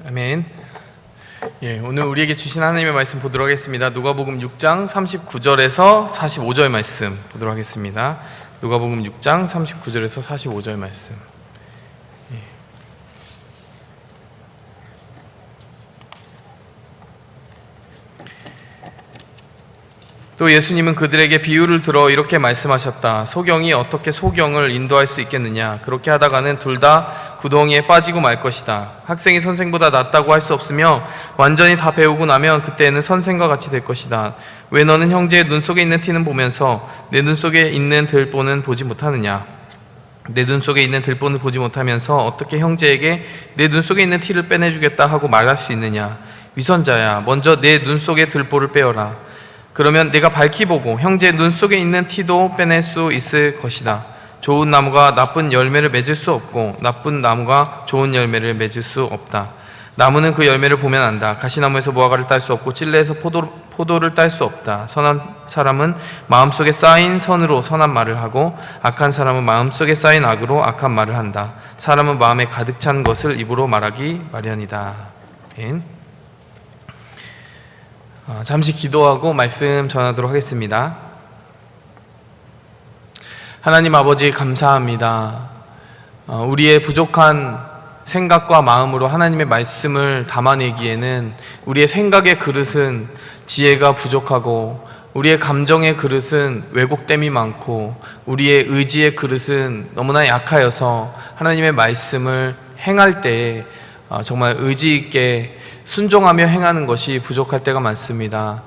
아멘. 오늘 우리에게 주신 하나님의 말씀 보도록 하겠습니다. 누가복음 6장 39절에서 45절 말씀 보도록 하겠습니다. 누가복음 6장 39절에서 45절 말씀. 또 예수님은 그들에게 비유를 들어 이렇게 말씀하셨다. 소경이 어떻게 소경을 인도할 수 있겠느냐? 그렇게 하다가는 둘 다 구덩이에 빠지고 말 것이다. 학생이 선생보다 낫다고 할 수 없으며 완전히 다 배우고 나면 그때는 선생과 같이 될 것이다. 왜 너는 형제의 눈 속에 있는 티는 보면서 내 눈 속에 있는 들보는 보지 못하느냐? 내 눈 속에 있는 들보는 보지 못하면서 어떻게 형제에게 내 눈 속에 있는 티를 빼내주겠다 하고 말할 수 있느냐? 위선자야, 먼저 내 눈 속의 들보를 빼어라. 그러면 내가 밝히 보고 형제의 눈 속에 있는 티도 빼낼 수 있을 것이다. 좋은 나무가 나쁜 열매를 맺을 수 없고 나쁜 나무가 좋은 열매를 맺을 수 없다. 나무는 그 열매를 보면 안다. 가시나무에서 무화과를 딸 수 없고 찔레에서 포도를 딸 수 없다. 선한 사람은 마음속에 쌓인 선으로 선한 말을 하고 악한 사람은 마음속에 쌓인 악으로 악한 말을 한다. 사람은 마음에 가득 찬 것을 입으로 말하기 마련이다. 잠시 기도하고 말씀 전하도록 하겠습니다. 하나님 아버지 감사합니다. 우리의 부족한 생각과 마음으로 하나님의 말씀을 담아내기에는 우리의 생각의 그릇은 지혜가 부족하고 우리의 감정의 그릇은 왜곡됨이 많고 우리의 의지의 그릇은 너무나 약하여서 하나님의 말씀을 행할 때에 정말 의지 있게 순종하며 행하는 것이 부족할 때가 많습니다.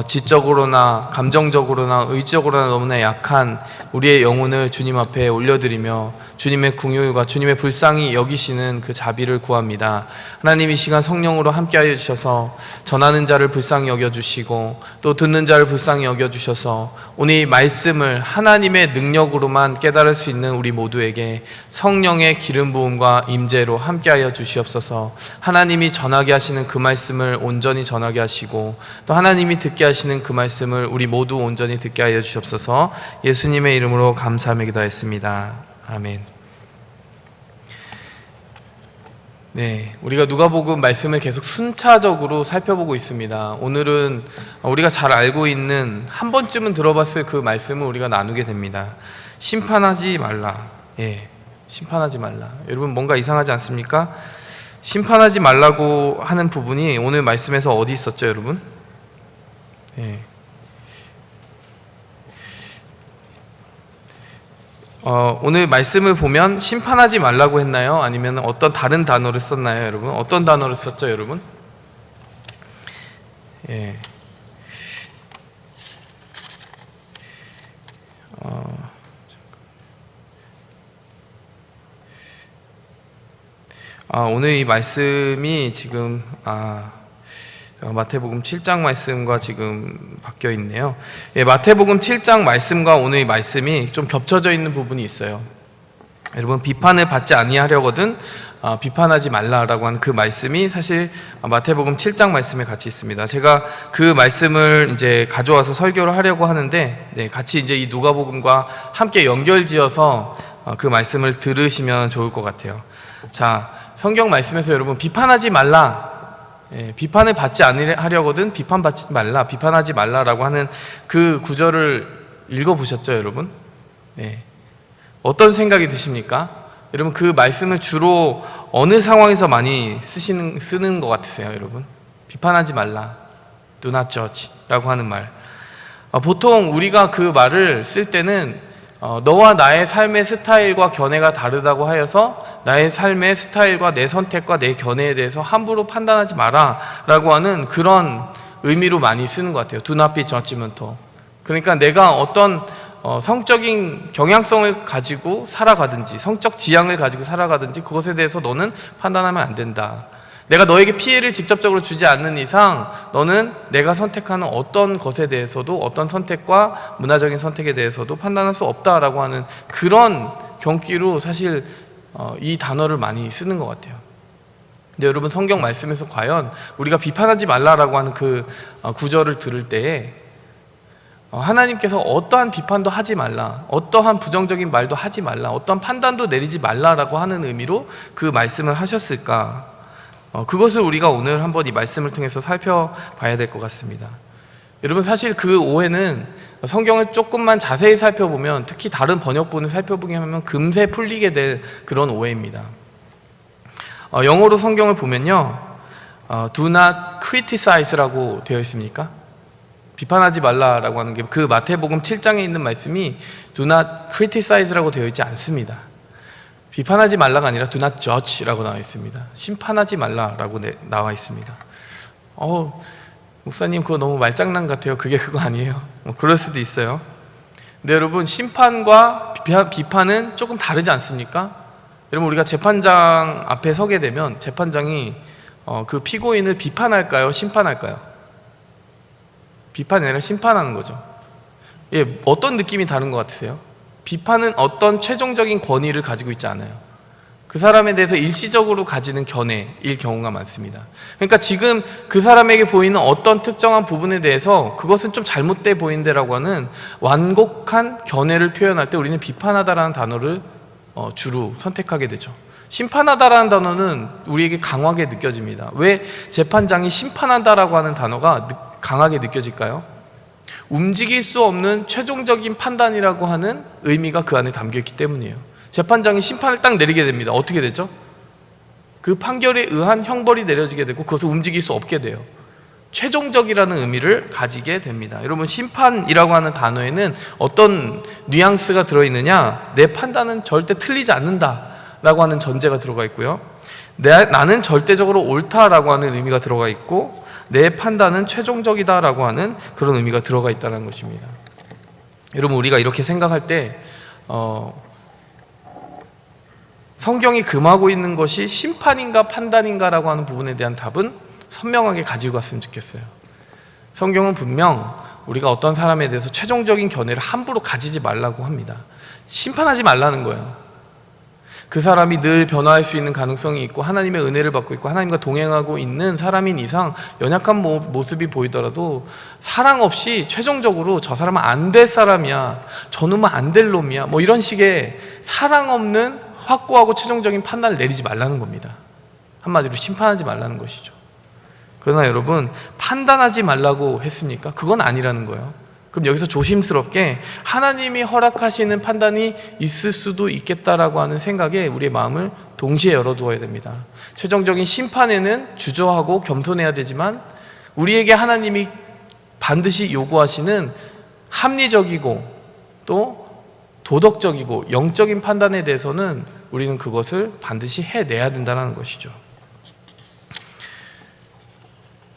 지적으로나 감정적으로나 의지적으로나 너무나 약한 우리의 영혼을 주님 앞에 올려드리며 주님의 긍휼과 주님의 불쌍히 여기시는 그 자비를 구합니다. 하나님 이 시간 성령으로 함께하여 주셔서 전하는 자를 불쌍히 여겨주시고 또 듣는 자를 불쌍히 여겨주셔서 오늘 이 말씀을 하나님의 능력으로만 깨달을 수 있는 우리 모두에게 성령의 기름 부음과 임재로 함께하여 주시옵소서. 하나님이 전하게 하시는 그 말씀을 온전히 전하게 하시고 또 하나님이 듣게 하시는 그 말씀을 우리 모두 온전히 듣게 하여 주시옵소서. 예수님의 이름으로 감사하며 기도했습니다. 아멘. 우리가 누가복음 말씀을 계속 순차적으로 살펴보고 있습니다. 오늘은 우리가 잘 알고 있는 한 번쯤은 들어봤을 그 말씀을 우리가 나누게 됩니다. 심판하지 말라. 심판하지 말라. 여러분 뭔가 이상하지 않습니까? 심판하지 말라고 하는 부분이 오늘 말씀에서 어디 있었죠, 여러분? 오늘 말씀을 보면 심판하지 말라고 했나요? 아니면 어떤 다른 단어를 썼나요, 여러분? 어떤 단어를 썼죠, 여러분? 오늘 이 말씀이 지금 마태복음 7장 말씀과 지금 바뀌어 있네요. 마태복음 7장 말씀과 오늘 이 말씀이 좀 겹쳐져 있는 부분이 있어요. 여러분 비판을 받지 아니하려거든 비판하지 말라라고 하는 그 말씀이 사실 마태복음 7장 말씀에 같이 있습니다. 제가 그 말씀을 이제 가져와서 설교를 하려고 하는데 같이 이제 이 누가복음과 함께 연결지어서 그 말씀을 들으시면 좋을 것 같아요. 자, 성경 말씀에서 여러분 비판하지 말라, 비판을 받지 않으려거든 비판받지 말라, 비판하지 말라라고 하는 그 구절을 읽어보셨죠, 여러분? 어떤 생각이 드십니까? 여러분 그 말씀을 주로 어느 상황에서 많이 쓰는 것 같으세요, 여러분? 비판하지 말라, do not judge 라고 하는 말. 보통 우리가 그 말을 쓸 때는 너와 나의 삶의 스타일과 견해가 다르다고 하여서 나의 삶의 스타일과 내 선택과 내 견해에 대해서 함부로 판단하지 마라 라고 하는 그런 의미로 많이 쓰는 것 같아요. Do not be judgmental. 그러니까 내가 어떤 성적인 경향성을 가지고 살아가든지 성적 지향을 가지고 살아가든지 그것에 대해서 너는 판단하면 안 된다. 내가 너에게 피해를 직접적으로 주지 않는 이상 너는 내가 선택하는 어떤 것에 대해서도 어떤 선택과 문화적인 선택에 대해서도 판단할 수 없다라고 하는 그런 경기로 사실 이 단어를 많이 쓰는 것 같아요. 근데 여러분 성경 말씀에서 과연 우리가 비판하지 말라라고 하는 그 구절을 들을 때에 하나님께서 어떠한 비판도 하지 말라, 어떠한 부정적인 말도 하지 말라, 어떠한 판단도 내리지 말라라고 하는 의미로 그 말씀을 하셨을까? 그것을 우리가 오늘 한번 이 말씀을 통해서 살펴봐야 될 것 같습니다. 여러분, 사실 그 오해는 성경을 조금만 자세히 살펴보면, 특히 다른 번역본을 살펴보게 하면 금세 풀리게 될 그런 오해입니다. 영어로 성경을 보면요, do not criticize라고 되어 있습니까? 비판하지 말라라고 하는 게 그 마태복음 7장에 있는 말씀이 do not criticize라고 되어 있지 않습니다. 비판하지 말라가 아니라 do not judge라고 나와 있습니다. 심판하지 말라라고 나와 있습니다. 목사님 그거 너무 말장난 같아요. 그거 아니에요. 그럴 수도 있어요. 근데 여러분, 심판과 비판은 조금 다르지 않습니까? 여러분, 우리가 재판장 앞에 서게 되면 재판장이 그 피고인을 비판할까요? 심판할까요? 비판이 아니라 심판하는 거죠. 어떤 느낌이 다른 것 같으세요? 비판은 어떤 최종적인 권위를 가지고 있지 않아요. 그 사람에 대해서 일시적으로 가지는 견해일 경우가 많습니다. 그러니까 지금 그 사람에게 보이는 어떤 특정한 부분에 대해서 그것은 좀 잘못돼 보인다라고 하는 완곡한 견해를 표현할 때 우리는 비판하다라는 단어를 주로 선택하게 되죠. 심판하다라는 단어는 우리에게 강하게 느껴집니다. 왜 재판장이 심판한다라고 하는 단어가 강하게 느껴질까요? 움직일 수 없는 최종적인 판단이라고 하는 의미가 그 안에 담겨있기 때문이에요. 재판장이 심판을 딱 내리게 됩니다. 어떻게 되죠? 그 판결에 의한 형벌이 내려지게 되고 그것을 움직일 수 없게 돼요. 최종적이라는 의미를 가지게 됩니다. 여러분, 심판이라고 하는 단어에는 어떤 뉘앙스가 들어있느냐? 내 판단은 절대 틀리지 않는다라고 하는 전제가 들어가 있고요, 나는 절대적으로 옳다라고 하는 의미가 들어가 있고, 내 판단은 최종적이다라고 하는 그런 의미가 들어가 있다는 것입니다. 여러분, 우리가 이렇게 생각할 때 성경이 금하고 있는 것이 심판인가 판단인가라고 하는 부분에 대한 답은 선명하게 가지고 갔으면 좋겠어요. 성경은 분명 우리가 어떤 사람에 대해서 최종적인 견해를 함부로 가지지 말라고 합니다. 심판하지 말라는 거예요. 그 사람이 늘 변화할 수 있는 가능성이 있고 하나님의 은혜를 받고 있고 하나님과 동행하고 있는 사람인 이상 연약한 모습이 보이더라도 사랑 없이 최종적으로 저 사람은 안 될 사람이야, 저놈은 안 될 놈이야, 뭐 이런 식의 사랑 없는 확고하고 최종적인 판단을 내리지 말라는 겁니다. 한마디로 심판하지 말라는 것이죠. 그러나 여러분, 판단하지 말라고 했습니까? 그건 아니라는 거예요. 그럼 여기서 조심스럽게 하나님이 허락하시는 판단이 있을 수도 있겠다라고 하는 생각에 우리의 마음을 동시에 열어두어야 됩니다. 최종적인 심판에는 주저하고 겸손해야 되지만 우리에게 하나님이 반드시 요구하시는 합리적이고 또 도덕적이고 영적인 판단에 대해서는 우리는 그것을 반드시 해내야 된다는 것이죠.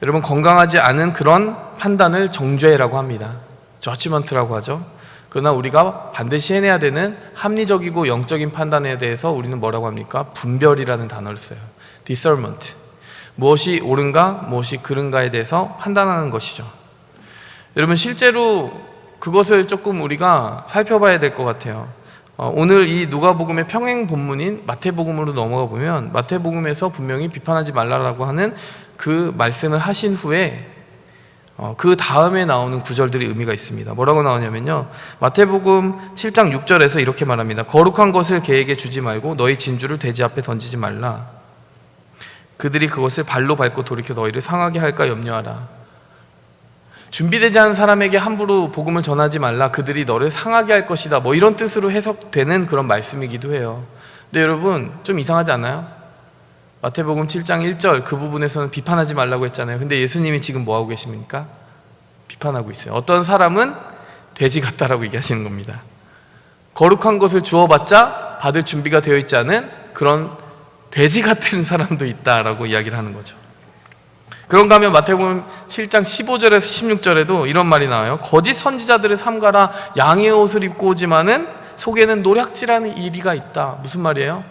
여러분, 건강하지 않은 그런 판단을 정죄라고 합니다. 저지먼트라고 하죠. 그러나 우리가 반드시 해내야 되는 합리적이고 영적인 판단에 대해서 우리는 뭐라고 합니까? 분별이라는 단어를 써요. discernment. 무엇이 옳은가, 무엇이 그른가에 대해서 판단하는 것이죠. 여러분, 실제로 그것을 조금 우리가 살펴봐야 될 것 같아요. 오늘 이 누가복음의 평행 본문인 마태복음으로 넘어가 보면 마태복음에서 분명히 비판하지 말라라고 하는 그 말씀을 하신 후에 그 다음에 나오는 구절들이 의미가 있습니다. 뭐라고 나오냐면요, 마태복음 7장 6절에서 이렇게 말합니다. 거룩한 것을 개에게 주지 말고 너희 진주를 돼지 앞에 던지지 말라. 그들이 그것을 발로 밟고 돌이켜 너희를 상하게 할까 염려하라. 준비되지 않은 사람에게 함부로 복음을 전하지 말라. 그들이 너를 상하게 할 것이다. 뭐 이런 뜻으로 해석되는 그런 말씀이기도 해요. 근데 여러분, 좀 이상하지 않아요? 마태복음 7장 1절 그 부분에서는 비판하지 말라고 했잖아요. 근데 예수님이 지금 뭐하고 계십니까? 비판하고 있어요. 어떤 사람은 돼지 같다라고 얘기하시는 겁니다. 거룩한 것을 주어봤자 받을 준비가 되어 있지 않은 그런 돼지 같은 사람도 있다라고 이야기를 하는 거죠. 그런가 하면 마태복음 7장 15절에서 16절에도 이런 말이 나와요. 거짓 선지자들을 삼가라. 양의 옷을 입고 오지만은 속에는 노략질하는 이리가 있다. 무슨 말이에요?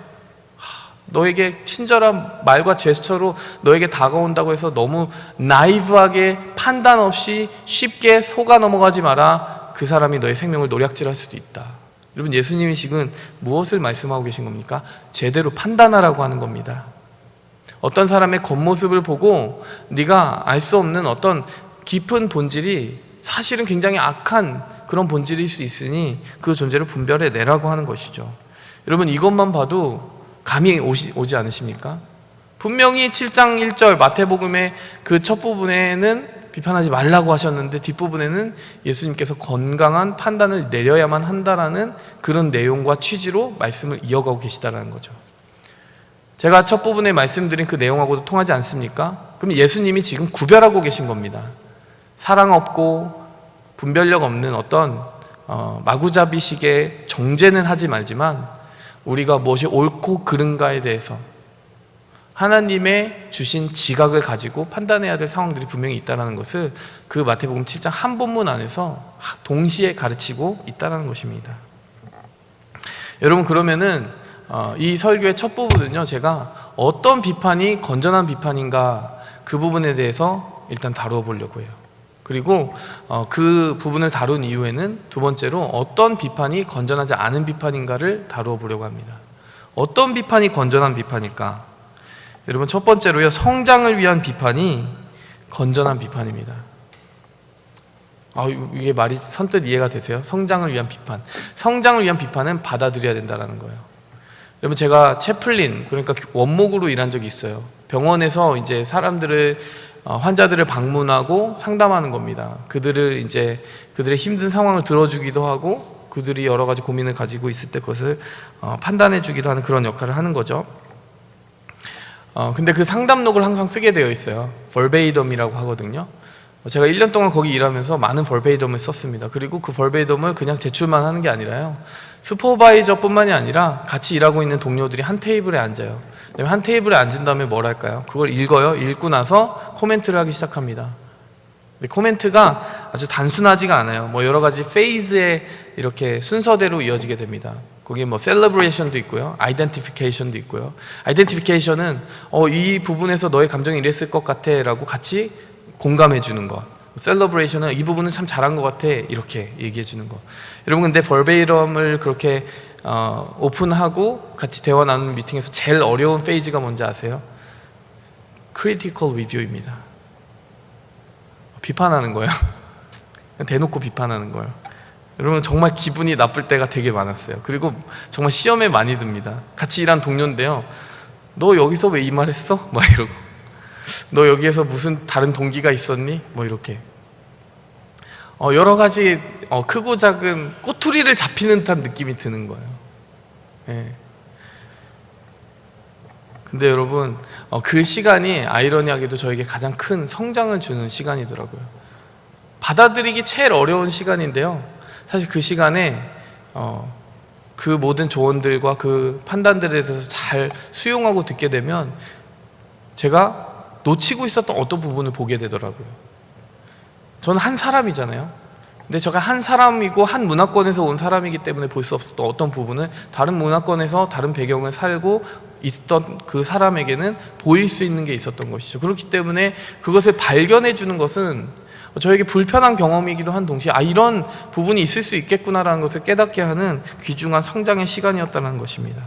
너에게 친절한 말과 제스처로 너에게 다가온다고 해서 너무 나이브하게 판단 없이 쉽게 속아 넘어가지 마라. 그 사람이 너의 생명을 노략질할 수도 있다. 여러분, 예수님이 지금 무엇을 말씀하고 계신 겁니까? 제대로 판단하라고 하는 겁니다. 어떤 사람의 겉모습을 보고 네가 알 수 없는 어떤 깊은 본질이 사실은 굉장히 악한 그런 본질일 수 있으니 그 존재를 분별해내라고 하는 것이죠. 여러분, 이것만 봐도 감이 오지 않으십니까? 분명히 7장 1절 마태복음의 그 첫 부분에는 비판하지 말라고 하셨는데 뒷부분에는 예수님께서 건강한 판단을 내려야만 한다라는 그런 내용과 취지로 말씀을 이어가고 계시다는 거죠. 제가 첫 부분에 말씀드린 그 내용하고도 통하지 않습니까? 그럼 예수님이 지금 구별하고 계신 겁니다. 사랑 없고 분별력 없는 어떤 마구잡이식의 정죄는 하지 말지만 우리가 무엇이 옳고 그른가에 대해서 하나님의 주신 지각을 가지고 판단해야 될 상황들이 분명히 있다는 것을 그 마태복음 7장 한 본문 안에서 동시에 가르치고 있다는 것입니다. 여러분, 그러면은 이 설교의 첫 부분은요, 제가 어떤 비판이 건전한 비판인가 그 부분에 대해서 일단 다루어 보려고 해요. 그리고 그 부분을 다룬 이후에는 두 번째로 어떤 비판이 건전하지 않은 비판인가를 다루어 보려고 합니다. 어떤 비판이 건전한 비판일까? 여러분, 첫 번째로요, 성장을 위한 비판이 건전한 비판입니다. 이게 말이 선뜻 이해가 되세요? 성장을 위한 비판. 성장을 위한 비판은 받아들여야 된다는 거예요. 여러분, 제가 채플린, 그러니까 원목으로 일한 적이 있어요. 병원에서 이제 환자들을 방문하고 상담하는 겁니다. 그들의 힘든 상황을 들어주기도 하고 그들이 여러 가지 고민을 가지고 있을 때 그것을 판단해 주기도 하는 그런 역할을 하는 거죠. 근데 그 상담록을 항상 쓰게 되어 있어요. 벌베이덤이라고 하거든요. 제가 1년 동안 거기 일하면서 많은 벌베이덤을 썼습니다. 그리고 그 벌베이덤을 그냥 제출만 하는 게 아니라요, 슈퍼바이저뿐만이 아니라 같이 일하고 있는 동료들이 한 테이블에 앉아요. 한 테이블에 앉은 다음에 뭘 할까요? 그걸 읽어요. 읽고 나서 코멘트를 하기 시작합니다. 근데 코멘트가 아주 단순하지가 않아요. 여러 가지 페이즈에 이렇게 순서대로 이어지게 됩니다. 거기에 셀러브레이션도 있고요, 아이덴티피케이션도 있고요. 아이덴티피케이션은 이 부분에서 너의 감정이 이랬을 것 같아 라고 같이 공감해 주는 거. 셀러브레이션은 이 부분은 참 잘한 것 같아 이렇게 얘기해 주는 거. 여러분, 근데 벌베이럼을 그렇게 오픈하고 같이 대화 나누는 미팅에서 제일 어려운 페이지가 뭔지 아세요? 크리티컬 리뷰입니다. 비판하는 거예요. 대놓고 비판하는 거예요. 여러분, 정말 기분이 나쁠 때가 되게 많았어요. 그리고 정말 시험에 많이 듭니다. 같이 일한 동료인데요, 너 여기서 왜 이 말 했어? 이러고, 너 여기에서 무슨 다른 동기가 있었니? 이렇게 여러 가지 크고 작은 꼬투리를 잡히는 듯한 느낌이 드는 거예요. 예. 근데 여러분, 그 시간이 아이러니하게도 저에게 가장 큰 성장을 주는 시간이더라고요. 받아들이기 제일 어려운 시간인데요, 사실 그 시간에 그 모든 조언들과 그 판단들에 대해서 잘 수용하고 듣게 되면 제가 놓치고 있었던 어떤 부분을 보게 되더라고요. 저는 한 사람이잖아요. 근데 제가 한 사람이고 한 문화권에서 온 사람이기 때문에 볼 수 없었던 어떤 부분을 다른 문화권에서 다른 배경을 살고 있던 그 사람에게는 보일 수 있는 게 있었던 것이죠. 그렇기 때문에 그것을 발견해 주는 것은 저에게 불편한 경험이기도 한 동시에 이런 부분이 있을 수 있겠구나라는 것을 깨닫게 하는 귀중한 성장의 시간이었다는 것입니다.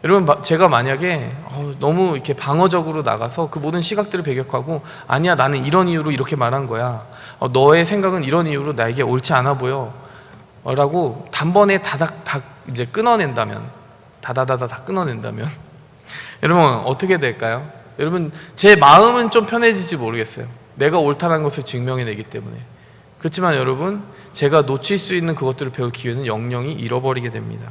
여러분, 제가 만약에 너무 이렇게 방어적으로 나가서 그 모든 시각들을 배격하고, 아니야, 나는 이런 이유로 이렇게 말한 거야, 너의 생각은 이런 이유로 나에게 옳지 않아 보여 라고 단번에 다닥 이제 끊어낸다면, 다다다다 끊어낸다면 여러분, 어떻게 될까요? 여러분, 제 마음은 좀 편해질지 모르겠어요. 내가 옳다는 것을 증명해내기 때문에. 그렇지만 여러분, 제가 놓칠 수 있는 그것들을 배울 기회는 영영이 잃어버리게 됩니다.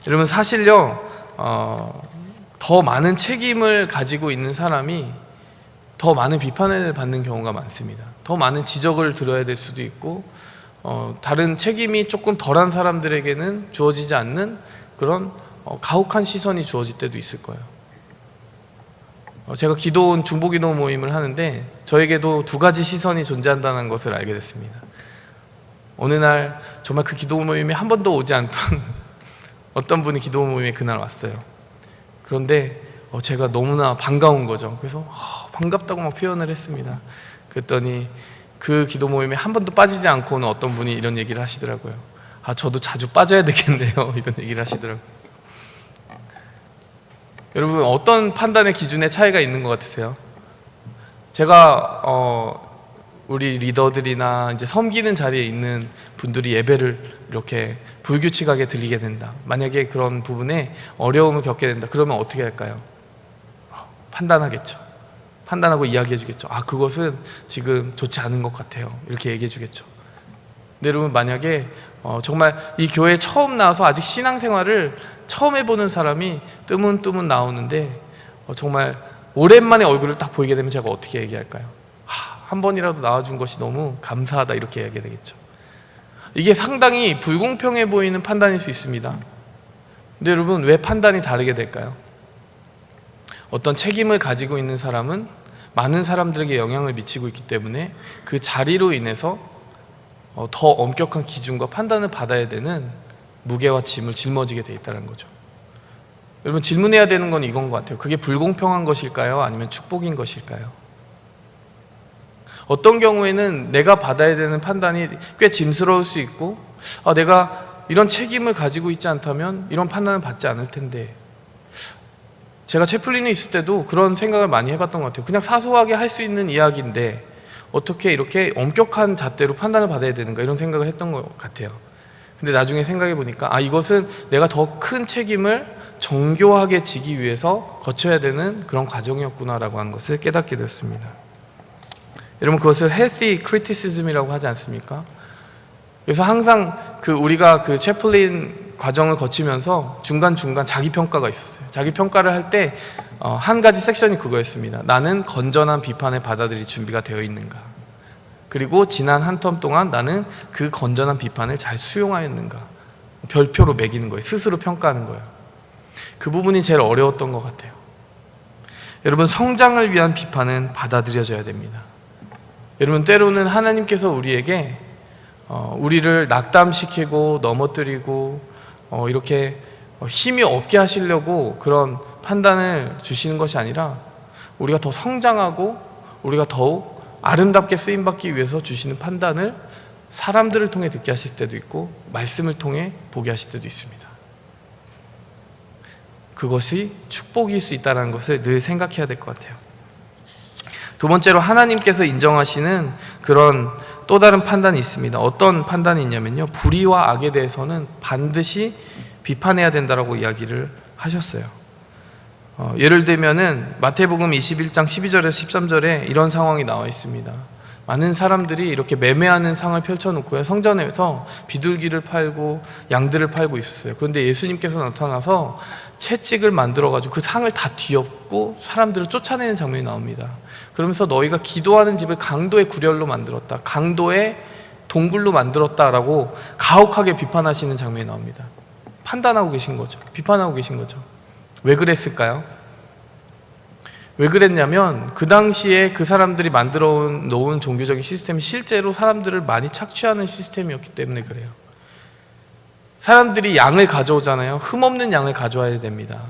여러분, 사실요, 더 많은 책임을 가지고 있는 사람이 더 많은 비판을 받는 경우가 많습니다. 더 많은 지적을 들어야 될 수도 있고, 다른 책임이 조금 덜한 사람들에게는 주어지지 않는 그런 가혹한 시선이 주어질 때도 있을 거예요. 제가 중보기도 모임을 하는데 저에게도 두 가지 시선이 존재한다는 것을 알게 됐습니다. 어느 날 정말 그 기도 모임에 한 번도 오지 않던 어떤 분이 기도 모임에 그날 왔어요. 그런데 제가 너무나 반가운 거죠. 그래서 반갑다고 막 표현을 했습니다. 그랬더니 그 기도 모임에 한 번도 빠지지 않고 오는 어떤 분이 이런 얘기를 하시더라고요. 저도 자주 빠져야 되겠네요. 이런 얘기를 하시더라고요. 여러분, 어떤 판단의 기준에 차이가 있는 것 같으세요? 제가 우리 리더들이나 이제 섬기는 자리에 있는 분들이 예배를 이렇게 불규칙하게 드리게 된다. 만약에 그런 부분에 어려움을 겪게 된다. 그러면 어떻게 할까요? 판단하겠죠. 판단하고 이야기해 주겠죠. 그것은 지금 좋지 않은 것 같아요. 이렇게 얘기해 주겠죠. 근데 여러분, 만약에 정말 이 교회에 처음 나와서 아직 신앙생활을 처음 해보는 사람이 뜨문뜨문 나오는데 정말 오랜만에 얼굴을 딱 보이게 되면 제가 어떻게 얘기할까요? 한 번이라도 나와준 것이 너무 감사하다, 이렇게 얘기해야 되겠죠. 이게 상당히 불공평해 보이는 판단일 수 있습니다. 근데 여러분, 왜 판단이 다르게 될까요? 어떤 책임을 가지고 있는 사람은 많은 사람들에게 영향을 미치고 있기 때문에 그 자리로 인해서 더 엄격한 기준과 판단을 받아야 되는 무게와 짐을 짊어지게 돼 있다는 거죠. 여러분, 질문해야 되는 건 이건 것 같아요. 그게 불공평한 것일까요? 아니면 축복인 것일까요? 어떤 경우에는 내가 받아야 되는 판단이 꽤 짐스러울 수 있고, 내가 이런 책임을 가지고 있지 않다면 이런 판단을 받지 않을 텐데, 제가 채플린에 있을 때도 그런 생각을 많이 해봤던 것 같아요. 그냥 사소하게 할 수 있는 이야기인데 어떻게 이렇게 엄격한 잣대로 판단을 받아야 되는가, 이런 생각을 했던 것 같아요. 근데 나중에 생각해 보니까 이것은 내가 더 큰 책임을 정교하게 지기 위해서 거쳐야 되는 그런 과정이었구나라고 하는 것을 깨닫게 되었습니다. 여러분, 그것을 healthy criticism이라고 하지 않습니까? 그래서 항상 우리가 채플린 과정을 거치면서 중간중간 자기평가가 있었어요. 자기평가를 할 때 한 가지 섹션이 그거였습니다. 나는 건전한 비판을 받아들일 준비가 되어 있는가, 그리고 지난 한 텀 동안 나는 그 건전한 비판을 잘 수용하였는가, 별표로 매기는 거예요. 스스로 평가하는 거예요. 그 부분이 제일 어려웠던 것 같아요. 여러분, 성장을 위한 비판은 받아들여져야 됩니다. 여러분, 때로는 하나님께서 우리에게 우리를 낙담시키고 넘어뜨리고 이렇게 힘이 없게 하시려고 그런 판단을 주시는 것이 아니라 우리가 더 성장하고 우리가 더욱 아름답게 쓰임받기 위해서 주시는 판단을 사람들을 통해 듣게 하실 때도 있고 말씀을 통해 보게 하실 때도 있습니다. 그것이 축복일 수 있다는 것을 늘 생각해야 될 것 같아요. 두 번째로, 하나님께서 인정하시는 그런 또 다른 판단이 있습니다. 어떤 판단이 있냐면요, 불의와 악에 대해서는 반드시 비판해야 된다라고 이야기를 하셨어요. 예를 들면은 마태복음 21장 12절에서 13절에 이런 상황이 나와 있습니다. 많은 사람들이 이렇게 매매하는 상을 펼쳐놓고요, 성전에서 비둘기를 팔고 양들을 팔고 있었어요. 그런데 예수님께서 나타나서 채찍을 만들어가지고 그 상을 다 뒤엎고 사람들을 쫓아내는 장면이 나옵니다. 그러면서 너희가 기도하는 집을 강도의 구렬로 만들었다, 강도의 동굴로 만들었다라고 가혹하게 비판하시는 장면이 나옵니다. 판단하고 계신 거죠. 비판하고 계신 거죠. 왜 그랬을까요? 왜 그랬냐면 그 당시에 그 사람들이 만들어 놓은 종교적인 시스템이 실제로 사람들을 많이 착취하는 시스템이었기 때문에 그래요. 사람들이 양을 가져오잖아요. 흠없는 양을 가져와야 됩니다.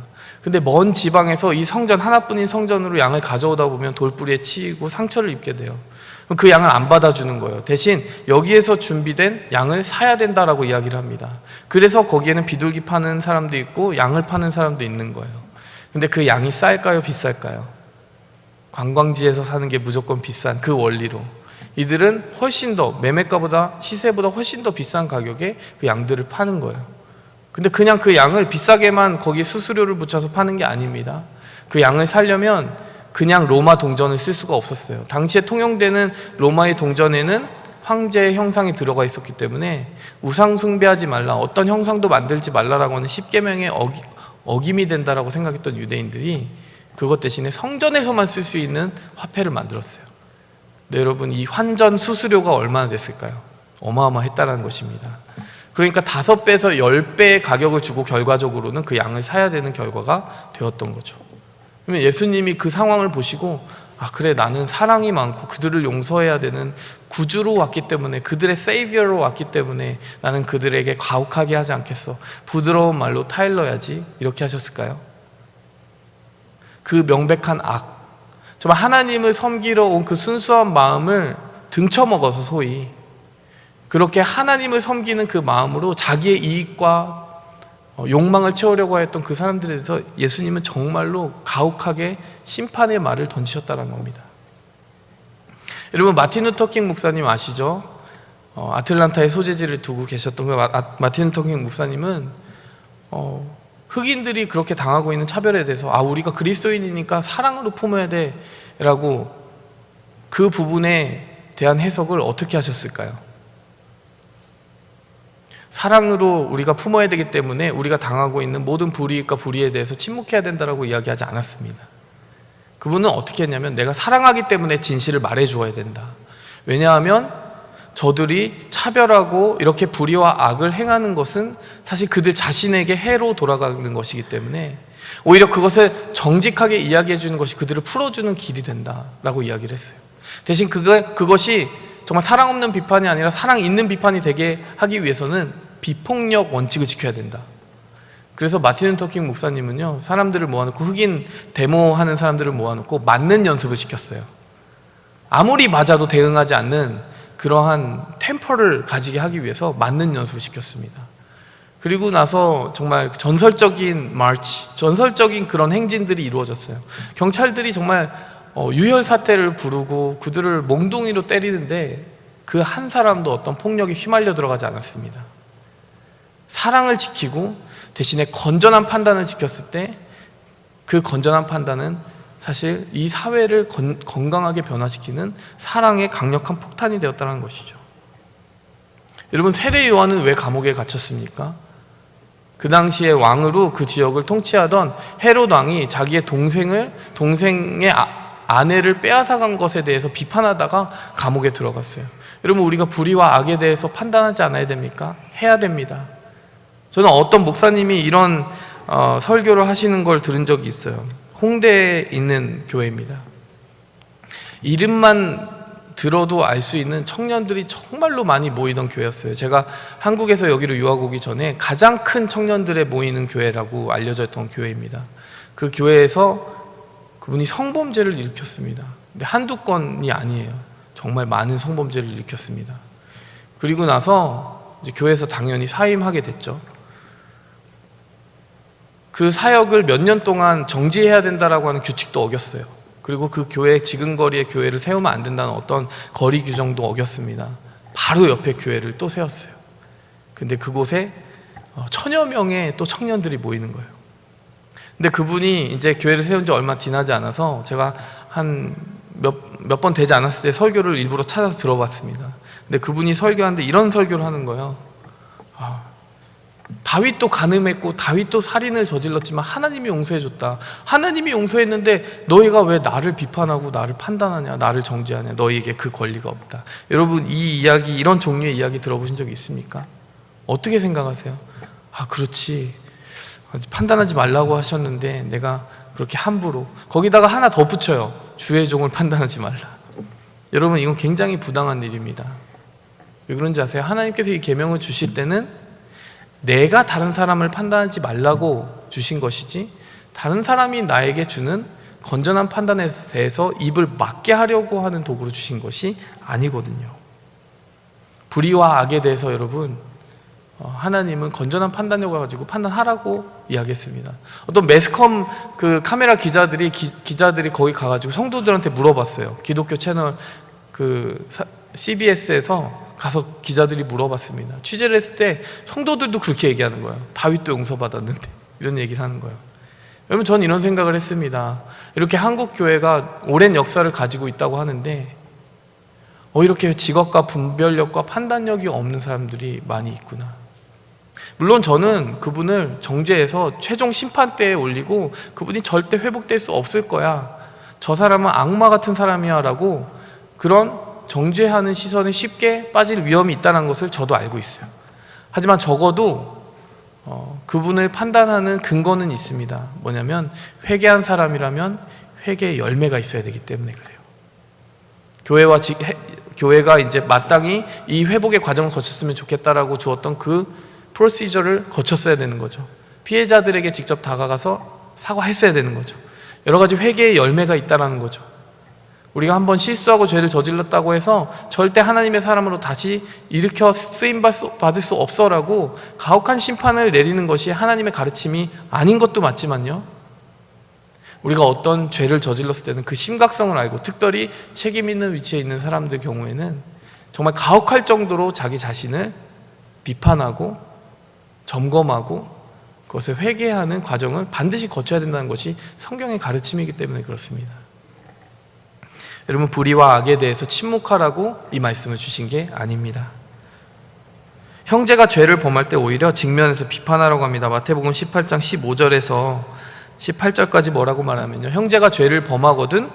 근데 먼 지방에서 이 성전, 하나뿐인 성전으로 양을 가져오다 보면 돌뿌리에 치이고 상처를 입게 돼요. 그 양을 안 받아주는 거예요. 대신 여기에서 준비된 양을 사야 된다라고 이야기를 합니다. 그래서 거기에는 비둘기 파는 사람도 있고 양을 파는 사람도 있는 거예요. 근데 그 양이 쌀까요, 비쌀까요? 관광지에서 사는 게 무조건 비싼 그 원리로 이들은 훨씬 더 매매가보다, 시세보다 훨씬 더 비싼 가격에 그 양들을 파는 거예요. 근데 그냥 그 양을 비싸게만 거기 수수료를 붙여서 파는 게 아닙니다. 그 양을 사려면 그냥 로마 동전을 쓸 수가 없었어요. 당시에 통용되는 로마의 동전에는 황제의 형상이 들어가 있었기 때문에 우상 숭배하지 말라, 어떤 형상도 만들지 말라라고 하는 10계명의 어김이 된다라고 생각했던 유대인들이 그것 대신에 성전에서만 쓸 수 있는 화폐를 만들었어요. 네, 여러분, 이 환전 수수료가 얼마나 됐을까요? 어마어마했다는 것입니다. 그러니까 5배에서 10배의 가격을 주고 결과적으로는 그 양을 사야 되는 결과가 되었던 거죠. 그러면 예수님이 그 상황을 보시고 그래, 나는 사랑이 많고 그들을 용서해야 되는 구주로 왔기 때문에, 그들의 세이비어로 왔기 때문에 나는 그들에게 가혹하게 하지 않겠어, 부드러운 말로 타일러야지, 이렇게 하셨을까요? 그 명백한 악, 정말 하나님을 섬기러 온 그 순수한 마음을 등쳐먹어서 소위 그렇게 하나님을 섬기는 그 마음으로 자기의 이익과 욕망을 채우려고 했던 그 사람들에 대해서 예수님은 정말로 가혹하게 심판의 말을 던지셨다는 겁니다. 여러분 마틴 루터킹 목사님 아시죠? 아틀란타에 소재지를 두고 계셨던 그 마틴 루터킹 목사님은 흑인들이 그렇게 당하고 있는 차별에 대해서 우리가 그리스도인이니까 사랑으로 품어야 돼 라고 그 부분에 대한 해석을 어떻게 하셨을까요? 사랑으로 우리가 품어야 되기 때문에 우리가 당하고 있는 모든 불이익과 불의에 대해서 침묵해야 된다라고 이야기하지 않았습니다. 그분은 어떻게 했냐면 내가 사랑하기 때문에 진실을 말해 주어야 된다. 왜냐하면 저들이 차별하고 이렇게 불의와 악을 행하는 것은 사실 그들 자신에게 해로 돌아가는 것이기 때문에 오히려 그것을 정직하게 이야기해 주는 것이 그들을 풀어주는 길이 된다라고 이야기를 했어요. 대신 그것이 정말 사랑 없는 비판이 아니라 사랑 있는 비판이 되게 하기 위해서는 비폭력 원칙을 지켜야 된다. 그래서 마틴 루터킹 목사님은요, 사람들을 모아놓고 흑인 데모하는 사람들을 모아놓고 맞는 연습을 시켰어요. 아무리 맞아도 대응하지 않는 그러한 템퍼를 가지게 하기 위해서 맞는 연습을 시켰습니다. 그리고 나서 정말 전설적인 마치, 전설적인 그런 행진들이 이루어졌어요. 경찰들이 정말 유혈 사태를 부르고 그들을 몽둥이로 때리는데 그 한 사람도 어떤 폭력에 휘말려 들어가지 않았습니다. 사랑을 지키고 대신에 건전한 판단을 지켰을 때 그 건전한 판단은 사실 이 사회를 건강하게 변화시키는 사랑의 강력한 폭탄이 되었다는 것이죠. 여러분, 세례 요한은 왜 감옥에 갇혔습니까? 그 당시에 왕으로 그 지역을 통치하던 헤롯 왕이 자기의 동생의 아내를 빼앗아간 것에 대해서 비판하다가 감옥에 들어갔어요. 여러분, 우리가 불의와 악에 대해서 판단하지 않아야 됩니까? 해야 됩니다. 저는 어떤 목사님이 이런 설교를 하시는 걸 들은 적이 있어요. 홍대에 있는 교회입니다. 이름만 들어도 알 수 있는 청년들이 정말로 많이 모이던 교회였어요. 제가 한국에서 여기로 유학 오기 전에 가장 큰 청년들의 모이는 교회라고 알려져 있던 교회입니다. 그 교회에서 그분이 성범죄를 일으켰습니다. 근데 한두 건이 아니에요. 정말 많은 성범죄를 일으켰습니다. 그리고 나서 이제 교회에서 당연히 사임하게 됐죠. 그 사역을 몇 년 동안 정지해야 된다라고 하는 규칙도 어겼어요. 그리고 그 교회 지근거리에 교회를 세우면 안 된다는 어떤 거리 규정도 어겼습니다. 바로 옆에 교회를 또 세웠어요. 근데 그곳에 1000여 명의 또 청년들이 모이는 거예요. 근데 그분이 이제 교회를 세운 지 얼마 지나지 않아서 제가 한 몇 번 되지 않았을 때 설교를 일부러 찾아서 들어봤습니다. 근데 그분이 설교하는데 이런 설교를 하는 거예요. 다윗도 간음했고 다윗도 살인을 저질렀지만 하나님이 용서해줬다. 하나님이 용서했는데 너희가 왜 나를 비판하고 나를 판단하냐, 나를 정죄하냐. 너희에게 그 권리가 없다. 여러분, 이 이야기, 이런 종류의 이야기 들어보신 적 있습니까? 어떻게 생각하세요? 그렇지, 판단하지 말라고 하셨는데 내가 그렇게 함부로, 거기다가 하나 더 붙여요. 주의 종을 판단하지 말라. 여러분, 이건 굉장히 부당한 일입니다. 왜 그런지 아세요? 하나님께서 이 계명을 주실 때는 내가 다른 사람을 판단하지 말라고 주신 것이지 다른 사람이 나에게 주는 건전한 판단에 대해서 입을 막게 하려고 하는 도구로 주신 것이 아니거든요. 불의와 악에 대해서 여러분, 하나님은 건전한 판단력을 가지고 판단하라고 이야기했습니다. 어떤 매스컴 그 카메라 기자들이 거기 가가지고 성도들한테 물어봤어요. 기독교 채널 CBS에서 가서 기자들이 물어봤습니다. 취재를 했을 때 성도들도 그렇게 얘기하는 거예요. 다윗도 용서받았는데, 이런 얘기를 하는 거예요. 여러분, 전 이런 생각을 했습니다. 이렇게 한국 교회가 오랜 역사를 가지고 있다고 하는데 이렇게 직업과 분별력과 판단력이 없는 사람들이 많이 있구나. 물론 저는 그분을 정죄해서 최종 심판대에 올리고 그분이 절대 회복될 수 없을 거야, 저 사람은 악마 같은 사람이야 라고 그런 정죄하는 시선에 쉽게 빠질 위험이 있다는 것을 저도 알고 있어요. 하지만 적어도 그분을 판단하는 근거는 있습니다. 뭐냐면 회개한 사람이라면 회개의 열매가 있어야 되기 때문에 그래요. 교회가 이제 마땅히 이 회복의 과정을 거쳤으면 좋겠다라고 주었던 그 프로시저를 거쳤어야 되는 거죠. 피해자들에게 직접 다가가서 사과했어야 되는 거죠. 여러 가지 회개의 열매가 있다는 거죠. 우리가 한번 실수하고 죄를 저질렀다고 해서 절대 하나님의 사람으로 다시 일으켜 쓰임받을 수 없어라고 가혹한 심판을 내리는 것이 하나님의 가르침이 아닌 것도 맞지만요, 우리가 어떤 죄를 저질렀을 때는 그 심각성을 알고, 특별히 책임 있는 위치에 있는 사람들 경우에는 정말 가혹할 정도로 자기 자신을 비판하고 점검하고 그것을 회개하는 과정을 반드시 거쳐야 된다는 것이 성경의 가르침이기 때문에 그렇습니다. 여러분, 불의와 악에 대해서 침묵하라고 이 말씀을 주신 게 아닙니다. 형제가 죄를 범할 때 오히려 직면해서 비판하라고 합니다. 마태복음 18장 15절에서 18절까지 뭐라고 말하면요, 형제가 죄를 범하거든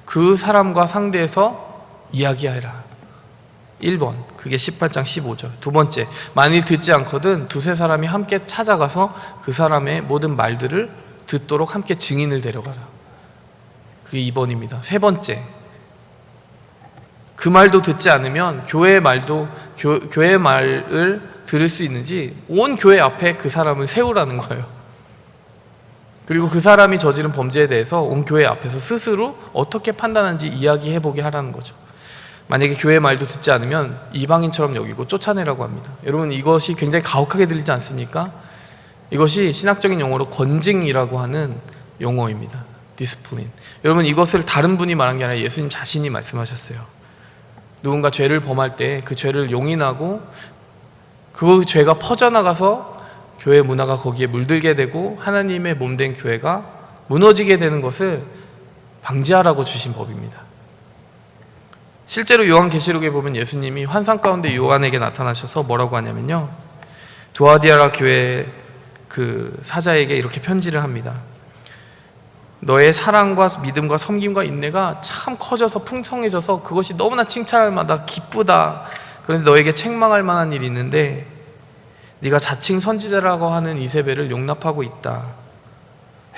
그 사람과 상대해서 이야기하라. 1번, 그게 18장 15절. 두 번째, 만일 듣지 않거든 두세 사람이 함께 찾아가서 그 사람의 모든 말들을 듣도록 함께 증인을 데려가라. 그게 2번입니다. 세 번째, 그 말도 듣지 않으면 교회의 말을 들을 수 있는지 온 교회 앞에 그 사람을 세우라는 거예요. 그리고 그 사람이 저지른 범죄에 대해서 온 교회 앞에서 스스로 어떻게 판단하는지 이야기해보게 하라는 거죠. 만약에 교회 말도 듣지 않으면 이방인처럼 여기고 쫓아내라고 합니다. 여러분, 이것이 굉장히 가혹하게 들리지 않습니까? 이것이 신학적인 용어로 권징이라고 하는 용어입니다. 디스플린. 여러분, 이것을 다른 분이 말한 게 아니라 예수님 자신이 말씀하셨어요. 누군가 죄를 범할 때 그 죄를 용인하고 그 죄가 퍼져나가서 교회 문화가 거기에 물들게 되고 하나님의 몸된 교회가 무너지게 되는 것을 방지하라고 주신 법입니다. 실제로 요한계시록에 보면 예수님이 환상 가운데 요한에게 나타나셔서 뭐라고 하냐면요, 두아디아라 교회 그 사자에게 이렇게 편지를 합니다. 너의 사랑과 믿음과 섬김과 인내가 참 커져서 풍성해져서 그것이 너무나 칭찬할 만하다, 기쁘다. 그런데 너에게 책망할 만한 일이 있는데 네가 자칭 선지자라고 하는 이세벨을 용납하고 있다.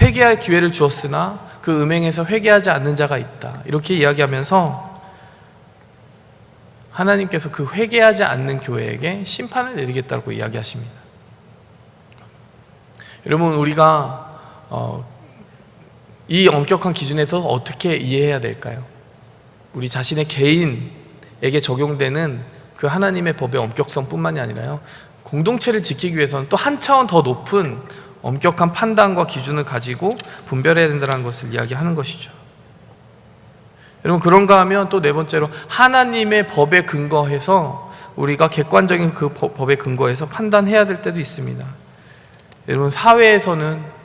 회개할 기회를 주었으나 그 음행에서 회개하지 않는 자가 있다. 이렇게 이야기하면서 하나님께서 그 회개하지 않는 교회에게 심판을 내리겠다고 이야기하십니다. 여러분, 우리가 이 엄격한 기준에서 어떻게 이해해야 될까요? 우리 자신의 개인에게 적용되는 그 하나님의 법의 엄격성뿐만이 아니라요, 공동체를 지키기 위해서는 또 한 차원 더 높은 엄격한 판단과 기준을 가지고 분별해야 된다는 것을 이야기하는 것이죠. 여러분, 그런가 하면 또 네 번째로 하나님의 법에 근거해서 우리가 객관적인 그 법에 근거해서 판단해야 될 때도 있습니다. 여러분, 사회에서는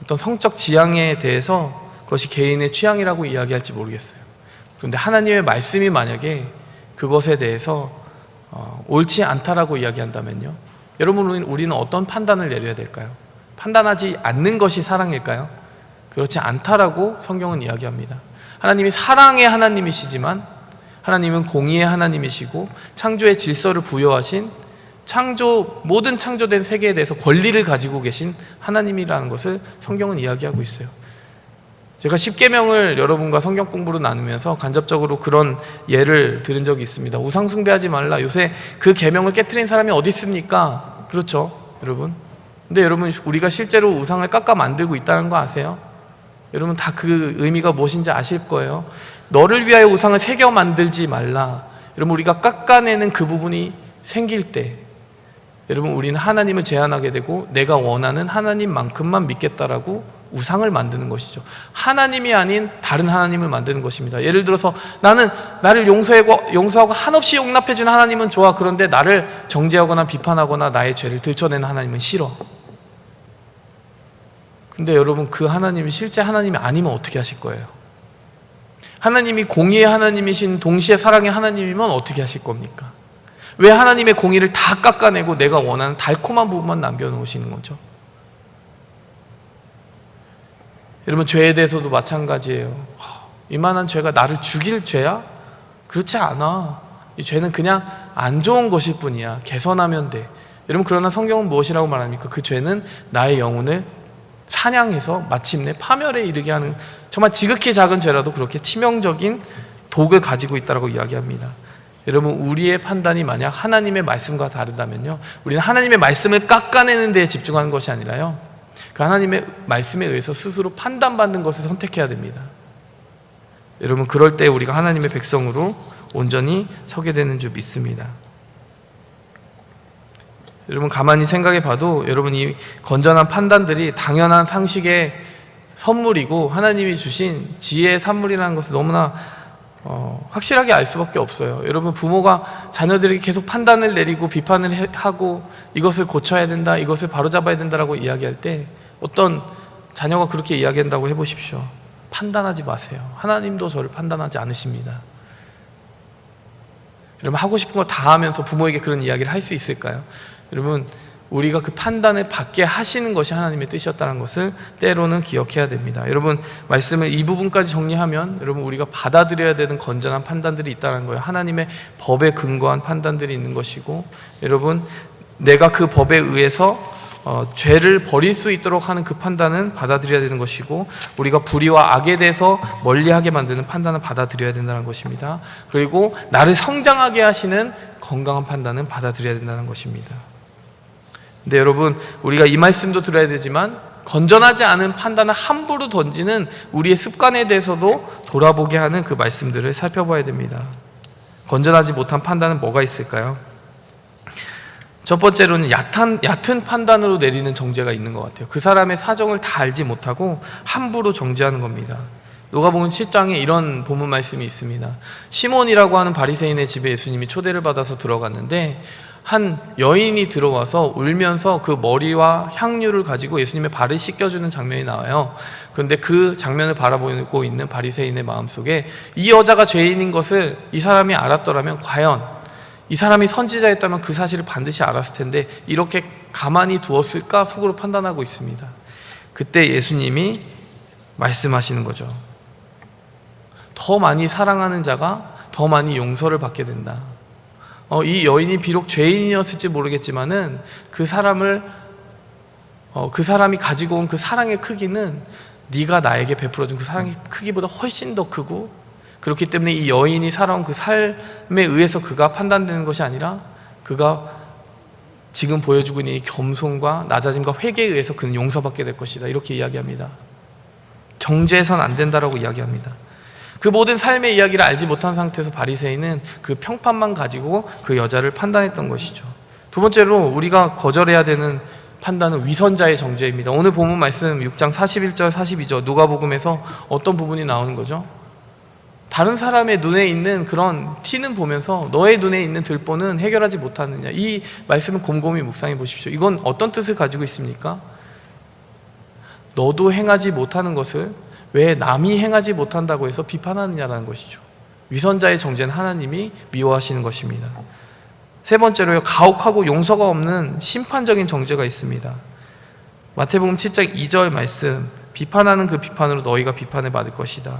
어떤 성적 지향에 대해서 그것이 개인의 취향이라고 이야기할지 모르겠어요. 그런데 하나님의 말씀이 만약에 그것에 대해서 옳지 않다라고 이야기한다면요, 여러분, 우리는 어떤 판단을 내려야 될까요? 판단하지 않는 것이 사랑일까요? 그렇지 않다라고 성경은 이야기합니다. 하나님이 사랑의 하나님이시지만 하나님은 공의의 하나님이시고 창조의 질서를 부여하신 모든 창조된 세계에 대해서 권리를 가지고 계신 하나님이라는 것을 성경은 이야기하고 있어요. 제가 10계명을 여러분과 성경 공부로 나누면서 간접적으로 그런 예를 들은 적이 있습니다. 우상 숭배하지 말라. 요새 그 계명을 깨트린 사람이 어디 있습니까? 그렇죠, 여러분. 근데 여러분, 우리가 실제로 우상을 깎아 만들고 있다는 거 아세요? 여러분, 다 그 의미가 무엇인지 아실 거예요. 너를 위하여 우상을 새겨 만들지 말라. 여러분, 우리가 깎아내는 그 부분이 생길 때 여러분, 우리는 하나님을 제한하게 되고 내가 원하는 하나님만큼만 믿겠다라고 우상을 만드는 것이죠. 하나님이 아닌 다른 하나님을 만드는 것입니다. 예를 들어서 나를 용서하고 한없이 용납해주는 하나님은 좋아. 그런데 나를 정죄하거나 비판하거나 나의 죄를 들춰내는 하나님은 싫어. 근데 여러분, 그 하나님이 실제 하나님이 아니면 어떻게 하실 거예요? 하나님이 공의의 하나님이신 동시에 사랑의 하나님이면 어떻게 하실 겁니까? 왜 하나님의 공의를 다 깎아내고 내가 원하는 달콤한 부분만 남겨놓으시는 거죠? 여러분, 죄에 대해서도 마찬가지예요. 이만한 죄가 나를 죽일 죄야? 그렇지 않아. 이 죄는 그냥 안 좋은 것일 뿐이야. 개선하면 돼. 여러분, 그러나 성경은 무엇이라고 말합니까? 그 죄는 나의 영혼을 사냥해서 마침내 파멸에 이르게 하는, 정말 지극히 작은 죄라도 그렇게 치명적인 독을 가지고 있다고 이야기합니다. 여러분, 우리의 판단이 만약 하나님의 말씀과 다르다면요, 우리는 하나님의 말씀을 깎아내는 데에 집중하는 것이 아니라요, 그 하나님의 말씀에 의해서 스스로 판단받는 것을 선택해야 됩니다. 여러분, 그럴 때 우리가 하나님의 백성으로 온전히 서게 되는 줄 믿습니다. 여러분, 가만히 생각해 봐도 여러분, 이 건전한 판단들이 당연한 상식에 선물이고 하나님이 주신 지혜의 산물이라는 것을 너무나 확실하게 알 수밖에 없어요. 여러분, 부모가 자녀들에게 계속 판단을 내리고 비판을 하고 이것을 고쳐야 된다, 이것을 바로잡아야 된다라고 이야기할 때 어떤 자녀가 그렇게 이야기한다고 해보십시오. 판단하지 마세요. 하나님도 저를 판단하지 않으십니다. 여러분, 하고 싶은 거 다 하면서 부모에게 그런 이야기를 할 수 있을까요? 여러분, 우리가 그 판단을 받게 하시는 것이 하나님의 뜻이었다는 것을 때로는 기억해야 됩니다. 여러분, 말씀을 이 부분까지 정리하면 여러분, 우리가 받아들여야 되는 건전한 판단들이 있다는 거예요. 하나님의 법에 근거한 판단들이 있는 것이고, 여러분, 내가 그 법에 의해서 죄를 버릴 수 있도록 하는 그 판단은 받아들여야 되는 것이고, 우리가 불의와 악에 대해서 멀리하게 만드는 판단은 받아들여야 된다는 것입니다. 그리고 나를 성장하게 하시는 건강한 판단은 받아들여야 된다는 것입니다. 근데 여러분, 우리가 이 말씀도 들어야 되지만 건전하지 않은 판단을 함부로 던지는 우리의 습관에 대해서도 돌아보게 하는 그 말씀들을 살펴봐야 됩니다. 건전하지 못한 판단은 뭐가 있을까요? 첫 번째로는 얕은 판단으로 내리는 정죄가 있는 것 같아요. 그 사람의 사정을 다 알지 못하고 함부로 정죄하는 겁니다. 누가복음 7장에 이런 본문 말씀이 있습니다. 시몬이라고 하는 바리새인의 집에 예수님이 초대를 받아서 들어갔는데 한 여인이 들어와서 울면서 그 머리와 향유를 가지고 예수님의 발을 씻겨주는 장면이 나와요. 그런데 그 장면을 바라보고 있는 바리새인의 마음속에 이 여자가 죄인인 것을 이 사람이 알았더라면 과연 이 사람이 선지자였다면 그 사실을 반드시 알았을 텐데 이렇게 가만히 두었을까 속으로 판단하고 있습니다. 그때 예수님이 말씀하시는 거죠. 더 많이 사랑하는 자가 더 많이 용서를 받게 된다. 이 여인이 비록 죄인이었을지 모르겠지만은 그 사람이 가지고 온 그 사랑의 크기는 네가 나에게 베풀어준 그 사랑의 크기보다 훨씬 더 크고, 그렇기 때문에 이 여인이 살아온 그 삶에 의해서 그가 판단되는 것이 아니라 그가 지금 보여주고 있는 이 겸손과 낮아짐과 회개에 의해서 그는 용서받게 될 것이다, 이렇게 이야기합니다. 정죄해서는 안 된다라고 이야기합니다. 그 모든 삶의 이야기를 알지 못한 상태에서 바리새인은 그 평판만 가지고 그 여자를 판단했던 것이죠. 두 번째로 우리가 거절해야 되는 판단은 위선자의 정죄입니다. 오늘 본문 말씀 6장 41절 42절 누가복음에서 어떤 부분이 나오는 거죠? 다른 사람의 눈에 있는 그런 티는 보면서 너의 눈에 있는 들보는 해결하지 못하느냐. 이 말씀을 곰곰이 묵상해 보십시오. 이건 어떤 뜻을 가지고 있습니까? 너도 행하지 못하는 것을 왜 남이 행하지 못한다고 해서 비판하느냐라는 것이죠. 위선자의 정죄는 하나님이 미워하시는 것입니다. 세 번째로요, 가혹하고 용서가 없는 심판적인 정죄가 있습니다. 마태복음 7장 2절 말씀, 비판하는 그 비판으로 너희가 비판을 받을 것이다.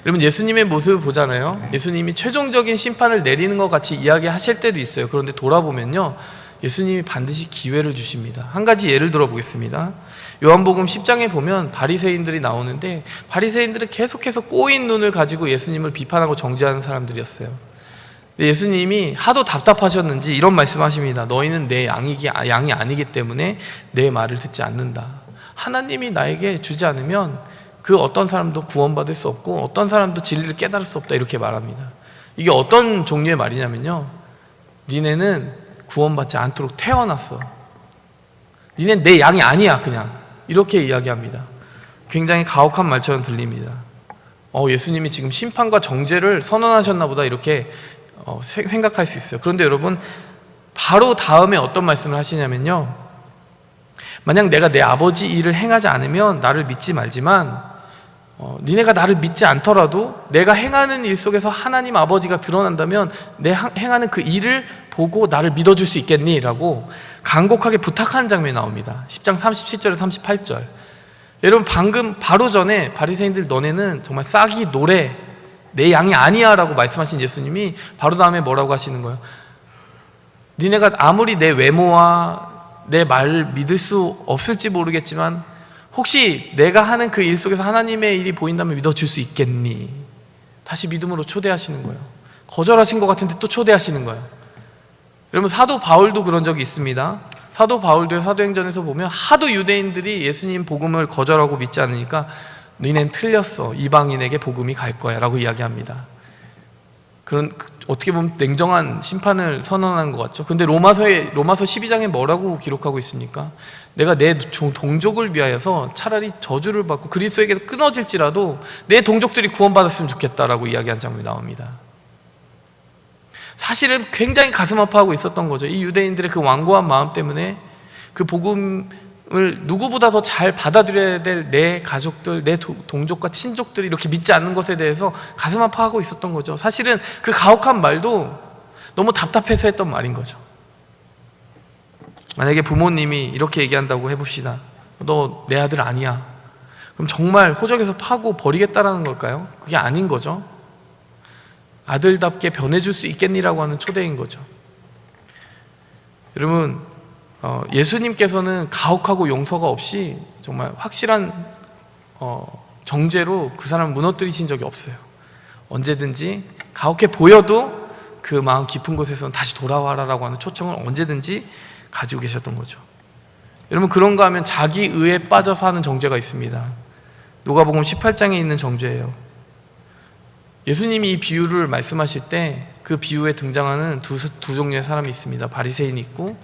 여러분, 예수님의 모습을 보잖아요. 예수님이 최종적인 심판을 내리는 것 같이 이야기하실 때도 있어요. 그런데 돌아보면요, 예수님이 반드시 기회를 주십니다. 한 가지 예를 들어보겠습니다. 요한복음 10장에 보면 바리새인들이 나오는데 바리새인들은 계속해서 꼬인 눈을 가지고 예수님을 비판하고 정죄하는 사람들이었어요. 예수님이 하도 답답하셨는지 이런 말씀하십니다. 너희는 내 양이 아니기 때문에 내 말을 듣지 않는다. 하나님이 나에게 주지 않으면 그 어떤 사람도 구원받을 수 없고 어떤 사람도 진리를 깨달을 수 없다, 이렇게 말합니다. 이게 어떤 종류의 말이냐면요, 니네는 구원받지 않도록 태어났어. 니네는 내 양이 아니야, 그냥 이렇게 이야기합니다. 굉장히 가혹한 말처럼 들립니다. 예수님이 지금 심판과 정죄를 선언하셨나 보다, 이렇게 생각할 수 있어요. 그런데 여러분, 바로 다음에 어떤 말씀을 하시냐면요, 만약 내가 내 아버지 일을 행하지 않으면 나를 믿지 말지만 니네가 나를 믿지 않더라도 내가 행하는 일 속에서 하나님 아버지가 드러난다면 내 행하는 그 일을 보고 나를 믿어줄 수 있겠니? 라고 간곡하게 부탁하는 장면이 나옵니다. 10장 37절에 38절. 여러분, 방금 바로 전에 바리새인들 너네는 정말 싹이 노래, 내 양이 아니야 라고 말씀하신 예수님이 바로 다음에 뭐라고 하시는 거예요? 니네가 아무리 내 외모와 내 말을 믿을 수 없을지 모르겠지만 혹시 내가 하는 그 일 속에서 하나님의 일이 보인다면 믿어줄 수 있겠니? 다시 믿음으로 초대하시는 거예요. 거절하신 것 같은데 또 초대하시는 거예요. 여러분, 사도 바울도 그런 적이 있습니다. 사도 바울도 사도행전에서 보면 하도 유대인들이 예수님 복음을 거절하고 믿지 않으니까 너희는 틀렸어, 이방인에게 복음이 갈 거야 라고 이야기합니다. 그런 어떻게 보면 냉정한 심판을 선언한 것 같죠. 근데 로마서 12장에 뭐라고 기록하고 있습니까? 내가 내 동족을 위하여서 차라리 저주를 받고 그리스도에게서 끊어질지라도 내 동족들이 구원받았으면 좋겠다라고 이야기한 장면이 나옵니다. 사실은 굉장히 가슴 아파하고 있었던 거죠. 이 유대인들의 그 완고한 마음 때문에 그 복음을 누구보다 더 잘 받아들여야 될 내 가족들, 내 동족과 친족들이 이렇게 믿지 않는 것에 대해서 가슴 아파하고 있었던 거죠. 사실은 그 가혹한 말도 너무 답답해서 했던 말인 거죠. 만약에 부모님이 이렇게 얘기한다고 해봅시다. 너 내 아들 아니야. 그럼 정말 호적에서 파고 버리겠다라는 걸까요? 그게 아닌 거죠. 아들답게 변해줄 수 있겠니라고 하는 초대인 거죠. 여러분, 예수님께서는 가혹하고 용서가 없이 정말 확실한 정죄로 그 사람을 무너뜨리신 적이 없어요. 언제든지 가혹해 보여도 그 마음 깊은 곳에서는 다시 돌아와라라고 하는 초청을 언제든지 가지고 계셨던 거죠. 여러분, 그런가 하면 자기 의에 빠져서 하는 정죄가 있습니다. 누가복음 18장에 있는 정죄예요. 예수님이 이 비유를 말씀하실 때 그 비유에 등장하는 두 종류의 사람이 있습니다. 바리새인이 있고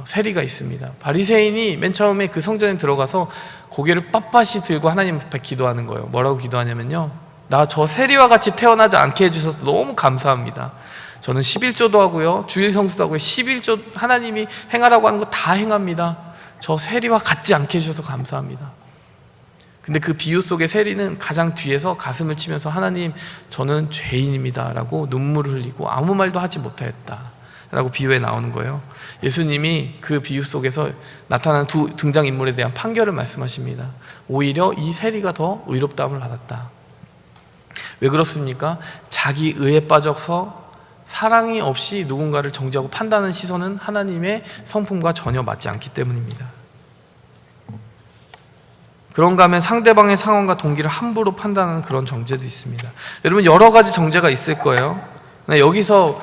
세리가 있습니다. 바리새인이 맨 처음에 그 성전에 들어가서 고개를 빳빳이 들고 하나님 앞에 기도하는 거예요. 뭐라고 기도하냐면요, 나 저 세리와 같이 태어나지 않게 해주셔서 너무 감사합니다. 저는 11조도 하고요, 주일 성수도 하고요, 11조 하나님이 행하라고 하는 거 다 행합니다. 저 세리와 같지 않게 해주셔서 감사합니다. 근데 그 비유 속의 세리는 가장 뒤에서 가슴을 치면서 하나님, 저는 죄인입니다 라고 눈물을 흘리고 아무 말도 하지 못하였다 라고 비유에 나오는 거예요. 예수님이 그 비유 속에서 나타나는 두 등장인물에 대한 판결을 말씀하십니다. 오히려 이 세리가 더 의롭다함을 받았다. 왜 그렇습니까? 자기 의에 빠져서 사랑이 없이 누군가를 정죄하고 판단하는 시선은 하나님의 성품과 전혀 맞지 않기 때문입니다. 그런가 하면 상대방의 상황과 동기를 함부로 판단하는 그런 정죄도 있습니다. 여러분, 여러 가지 정죄가 있을 거예요. 여기서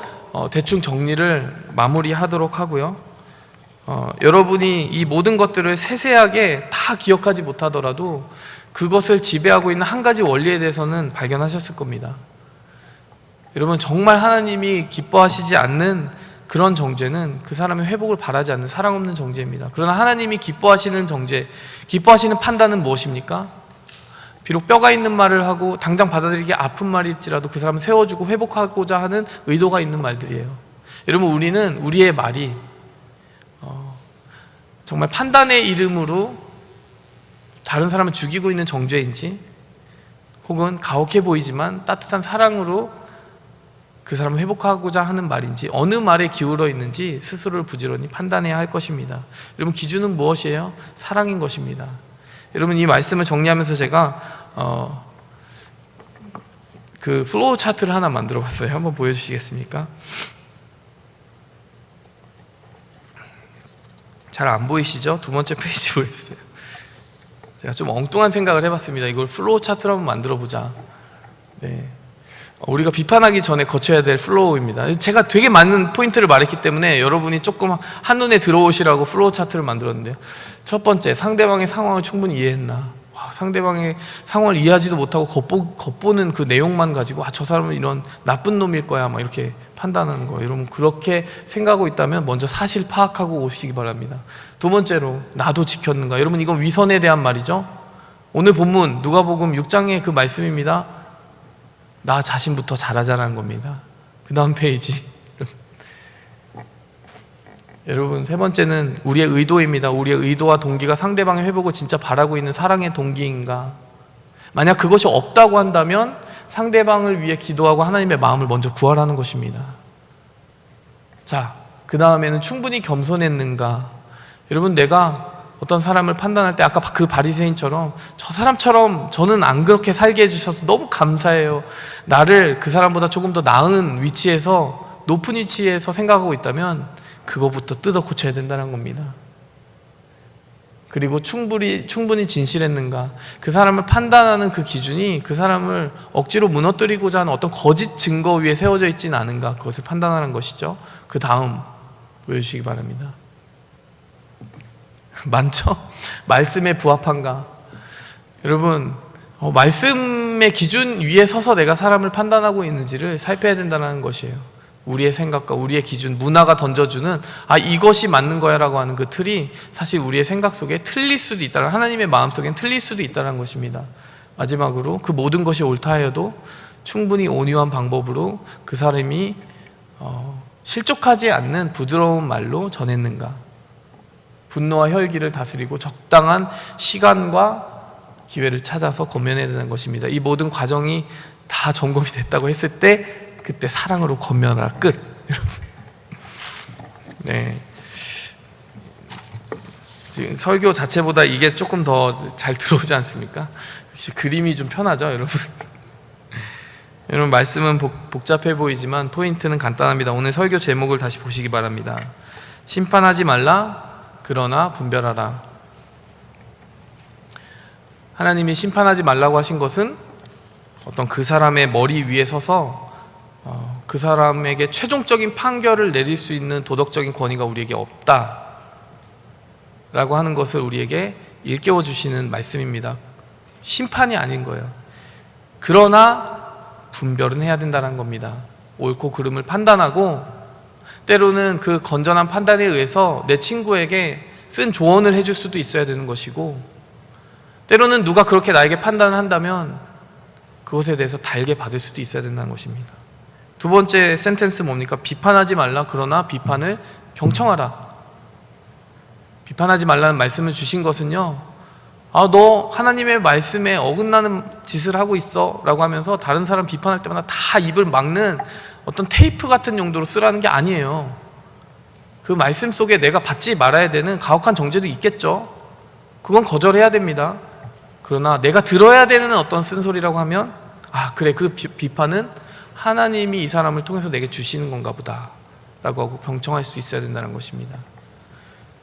대충 정리를 마무리하도록 하고요. 여러분이 이 모든 것들을 세세하게 다 기억하지 못하더라도 그것을 지배하고 있는 한 가지 원리에 대해서는 발견하셨을 겁니다. 여러분, 정말 하나님이 기뻐하시지 않는 그런 정죄는 그 사람의 회복을 바라지 않는 사랑 없는 정죄입니다. 그러나 하나님이 기뻐하시는 정죄, 기뻐하시는 판단은 무엇입니까? 비록 뼈가 있는 말을 하고 당장 받아들이기 아픈 말일지라도 그 사람을 세워주고 회복하고자 하는 의도가 있는 말들이에요. 여러분, 우리는 우리의 말이 정말 판단의 이름으로 다른 사람을 죽이고 있는 정죄인지, 혹은 가혹해 보이지만 따뜻한 사랑으로 그 사람을 회복하고자 하는 말인지, 어느 말에 기울어 있는지 스스로를 부지런히 판단해야 할 것입니다. 여러분, 기준은 무엇이에요? 사랑인 것입니다. 여러분, 이 말씀을 정리하면서 제가 그 플로우 차트를 하나 만들어 봤어요. 한번 보여주시겠습니까? 잘 안 보이시죠? 두 번째 페이지 보여주세요. 제가 좀 엉뚱한 생각을 해봤습니다. 이걸 플로우 차트로 한번 만들어 보자. 네. 우리가 비판하기 전에 거쳐야 될 플로우입니다. 제가 되게 많은 포인트를 말했기 때문에 여러분이 조금 한눈에 들어오시라고 플로우 차트를 만들었는데요. 첫 번째, 상대방의 상황을 충분히 이해했나? 상대방의 상황을 이해하지도 못하고 겉보는 그 내용만 가지고 저 사람은 이런 나쁜 놈일 거야 막 이렇게 판단하는 거. 여러분, 그렇게 생각하고 있다면 먼저 사실 파악하고 오시기 바랍니다. 두 번째로, 나도 지켰는가? 여러분, 이건 위선에 대한 말이죠. 오늘 본문 누가복음 6장의 그 말씀입니다. 나 자신부터 잘하자라는 겁니다. 그 다음 페이지. 여러분, 세 번째는 우리의 의도입니다. 우리의 의도와 동기가 상대방의 회복을 진짜 바라고 있는 사랑의 동기인가? 만약 그것이 없다고 한다면 상대방을 위해 기도하고 하나님의 마음을 먼저 구하라는 것입니다. 자, 그 다음에는 충분히 겸손했는가? 여러분, 내가 어떤 사람을 판단할 때 아까 그 바리새인처럼 저 사람처럼 저는 안 그렇게 살게 해주셔서 너무 감사해요, 나를 그 사람보다 조금 더 나은 위치에서, 높은 위치에서 생각하고 있다면 그거부터 뜯어 고쳐야 된다는 겁니다. 그리고 충분히 진실했는가? 그 사람을 판단하는 그 기준이 그 사람을 억지로 무너뜨리고자 하는 어떤 거짓 증거 위에 세워져 있지는 않은가? 그것을 판단하는 것이죠. 그 다음 보여주시기 바랍니다. 많죠? 말씀에 부합한가? 여러분, 말씀 믿음의 기준 위에 서서 내가 사람을 판단하고 있는지를 살펴야 된다는 것이에요. 우리의 생각과 우리의 기준, 문화가 던져주는 이것이 맞는 거야 라고 하는 그 틀이 사실 우리의 생각 속에 틀릴 수도 있다는, 하나님의 마음 속엔 틀릴 수도 있다는 것입니다. 마지막으로 그 모든 것이 옳다 하여도 충분히 온유한 방법으로 그 사람이 실족하지 않는 부드러운 말로 전했는가, 분노와 혈기를 다스리고 적당한 시간과 기회를 찾아서 권면해야 되는 것입니다. 이 모든 과정이 다 점검이 됐다고 했을 때 그때 사랑으로 권면하라, 끝. 여러분. 네. 지금 설교 자체보다 이게 조금 더 잘 들어오지 않습니까? 역시 그림이 좀 편하죠, 여러분. 여러분, 말씀은 복잡해 보이지만 포인트는 간단합니다. 오늘 설교 제목을 다시 보시기 바랍니다. 심판하지 말라, 그러나 분별하라. 하나님이 심판하지 말라고 하신 것은 어떤 그 사람의 머리 위에 서서 그 사람에게 최종적인 판결을 내릴 수 있는 도덕적인 권위가 우리에게 없다 라고 하는 것을 우리에게 일깨워 주시는 말씀입니다. 심판이 아닌 거예요. 그러나 분별은 해야 된다는 겁니다. 옳고 그름을 판단하고, 때로는 그 건전한 판단에 의해서 내 친구에게 쓴 조언을 해줄 수도 있어야 되는 것이고, 때로는 누가 그렇게 나에게 판단을 한다면 그것에 대해서 달게 받을 수도 있어야 된다는 것입니다. 두 번째 센텐스 뭡니까? 비판하지 말라, 그러나 비판을 경청하라. 비판하지 말라는 말씀을 주신 것은요, 너 하나님의 말씀에 어긋나는 짓을 하고 있어 라고 하면서 다른 사람 비판할 때마다 다 입을 막는 어떤 테이프 같은 용도로 쓰라는 게 아니에요. 그 말씀 속에 내가 받지 말아야 되는 가혹한 정죄도 있겠죠. 그건 거절해야 됩니다. 그러나 내가 들어야 되는 어떤 쓴소리라고 하면, 그래, 그 비판은 하나님이 이 사람을 통해서 내게 주시는 건가 보다 라고 하고 경청할 수 있어야 된다는 것입니다.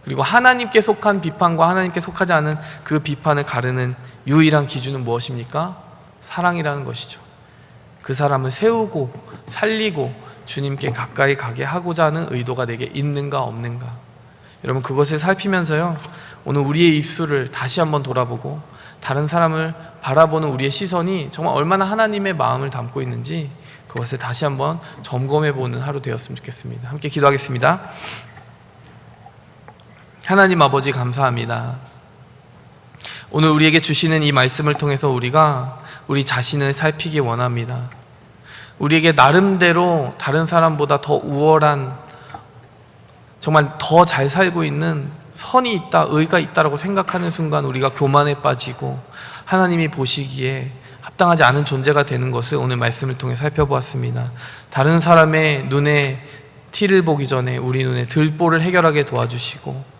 그리고 하나님께 속한 비판과 하나님께 속하지 않은 그 비판을 가르는 유일한 기준은 무엇입니까? 사랑이라는 것이죠. 그 사람을 세우고 살리고 주님께 가까이 가게 하고자 하는 의도가 내게 있는가 없는가. 여러분, 그것을 살피면서요, 오늘 우리의 입술을 다시 한번 돌아보고 다른 사람을 바라보는 우리의 시선이 정말 얼마나 하나님의 마음을 담고 있는지 그것을 다시 한번 점검해보는 하루 되었으면 좋겠습니다. 함께 기도하겠습니다. 하나님 아버지, 감사합니다. 오늘 우리에게 주시는 이 말씀을 통해서 우리가 우리 자신을 살피기 원합니다. 우리에게 나름대로 다른 사람보다 더 우월한, 정말 더 잘 살고 있는 선이 있다, 의가 있다라고 생각하는 순간 우리가 교만에 빠지고 하나님이 보시기에 합당하지 않은 존재가 되는 것을 오늘 말씀을 통해 살펴보았습니다. 다른 사람의 눈에 티를 보기 전에 우리 눈에 들보를 해결하게 도와주시고,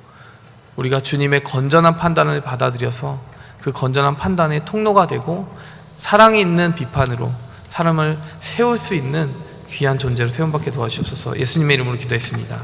우리가 주님의 건전한 판단을 받아들여서 그 건전한 판단의 통로가 되고 사랑이 있는 비판으로 사람을 세울 수 있는 귀한 존재로 세움받게 도와주옵소서. 예수님의 이름으로 기도했습니다.